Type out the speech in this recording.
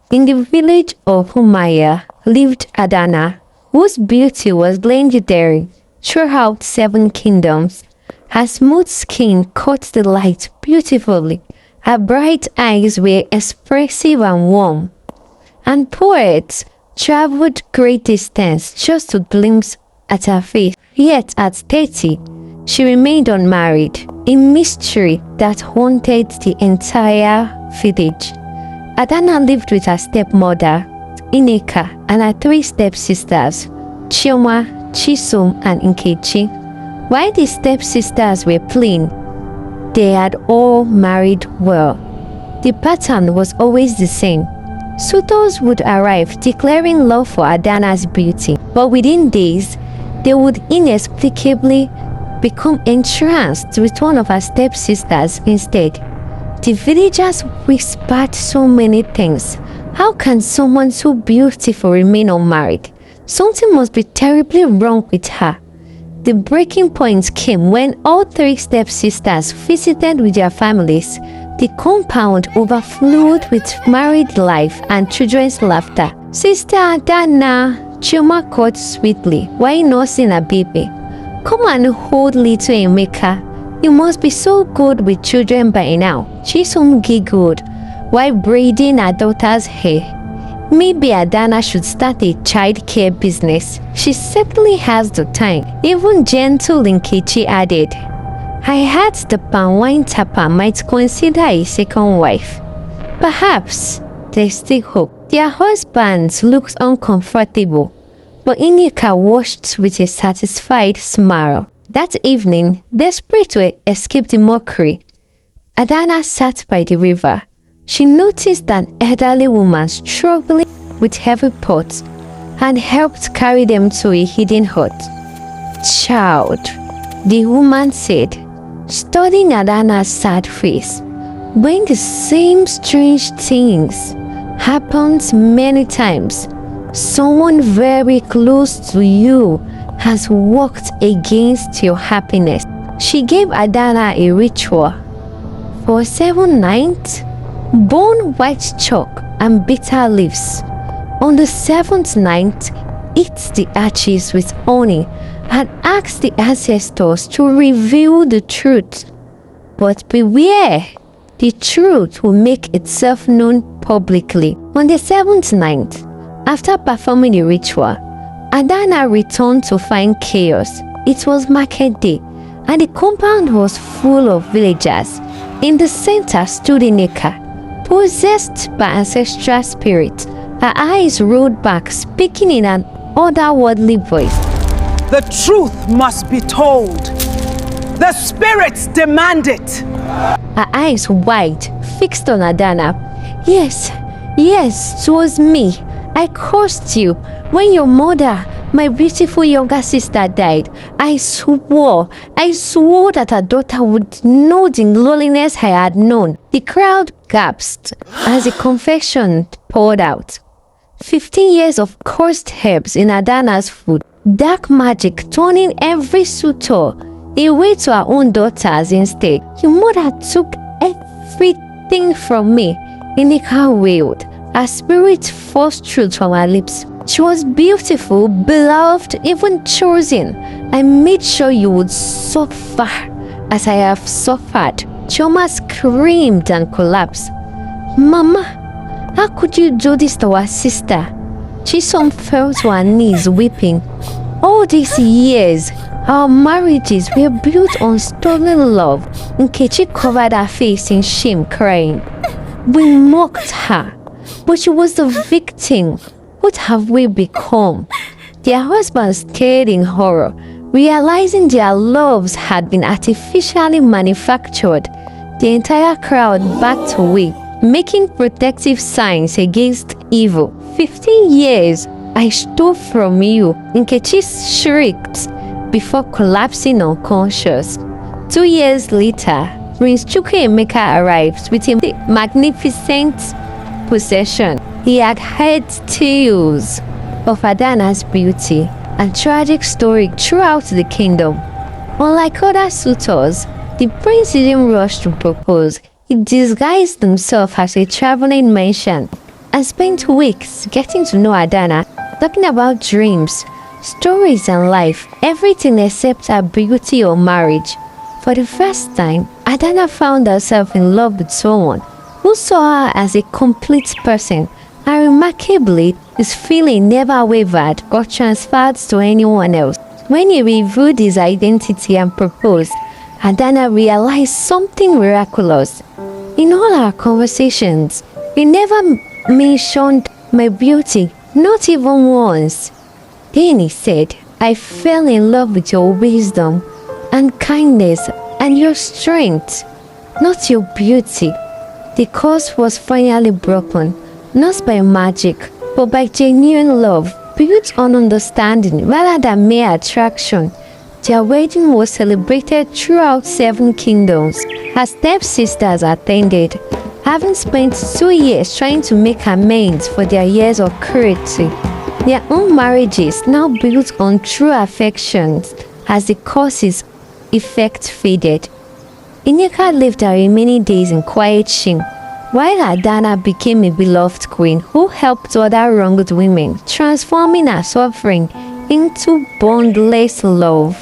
In the village of Umuahia lived Adanna, whose beauty was legendary throughout 7 kingdoms. Her smooth skin caught the light beautifully. Her bright eyes were expressive and warm. And poets traveled great distance just to glimpse at her face. Yet at 30, she remained unmarried, a mystery that haunted the entire village. Adanna lived with her stepmother, Ineka, and her 3 stepsisters, Chioma, Chisom, and Nkechi. While the stepsisters were plain, they had all married well. The pattern was always the same. Suitors would arrive declaring love for Adanna's beauty, but within days, they would inexplicably become entranced with one of her stepsisters instead. The villagers whispered so many things. How can someone so beautiful remain unmarried? Something must be terribly wrong with her. The breaking point came when all 3 stepsisters visited with their families. The compound overflowed with married life and children's laughter. Sister Adanna, Chioma called sweetly while nursing a baby. Come and hold little Emeka. You must be so good with children by now. Chisom giggled while braiding her daughter's hair. Maybe Adanna should start a child care business. She certainly has the time. Even gentle Nkechi added, I heard the palm wine tapper might consider a second wife. Perhaps there's still hope. Their husbands looked uncomfortable, but Ineka watched with a satisfied smile. That evening, desperate to escape the mockery, Adanna sat by the river. She noticed an elderly woman struggling with heavy pots and helped carry them to a hidden hut. Child, the woman said, studying Adanna's sad face, when the same strange things happens many times, someone very close to you has worked against your happiness. She gave Adanna a ritual. For 7 nights, burn white chalk and bitter leaves. On the 7th night, eat the ashes with honey and ask the ancestors to reveal the truth. But beware, the truth will make itself known publicly. On the 7th night, after performing the ritual, Adanna returned to find chaos. It was market day, and the compound was full of villagers. In the center stood Ineka, possessed by ancestral spirits. Her eyes rolled back, speaking in an otherworldly voice. The truth must be told. The spirits demand it. Her eyes wide, fixed on Adanna. Yes, it was me. I cursed you. When your mother, my beautiful younger sister, died, I swore that her daughter would know the loneliness I had known. The crowd gasped as the confession poured out. 15 years of cursed herbs in Adanna's food, dark magic turning every suitor away to her own daughters instead. Your mother took everything from me, Ineka wailed. Her spirit forced truth from her lips. She was beautiful, beloved, even chosen. I made sure you would suffer as I have suffered. Chioma screamed and collapsed. Mama, how could you do this to our sister? Chisom fell to her knees weeping. All these years, our marriages were built on stolen love. Nkechi covered her face in shame, crying. We mocked her, but she was the victim. What have we become? Their husbands stared in horror, realizing their loves had been artificially manufactured. The entire crowd backed away, making protective signs against evil. 15 years I stole from you, Nkechi shrieked before collapsing unconscious. 2 years later, Prince Chukwuemeka arrived with a magnificent possession. He had heard tales of Adanna's beauty and tragic story throughout the kingdom. Unlike other suitors, the prince didn't rush to propose. He disguised himself as a traveling merchant I spent weeks getting to know Adanna, talking about dreams, stories and life, everything except her beauty or marriage. For the first time, Adanna found herself in love with someone who saw her as a complete person, and remarkably, his feeling never wavered or transferred to anyone else. When he revealed his identity and proposed, Adanna realized something miraculous. In all our conversations, he never mentioned my beauty, not even once. Then he said, I fell in love with your wisdom and kindness and your strength, not your beauty. The curse was finally broken, not by magic, but by genuine love, built on understanding rather than mere attraction. Their wedding was celebrated throughout 7 kingdoms. Her stepsisters attended, having spent 2 years trying to make amends for their years of cruelty. Their own marriages now built on true affections as the cause's effect faded. Inika lived her remaining days in quiet shame, while Adanna became a beloved queen who helped other wronged women, transforming her suffering into boundless love.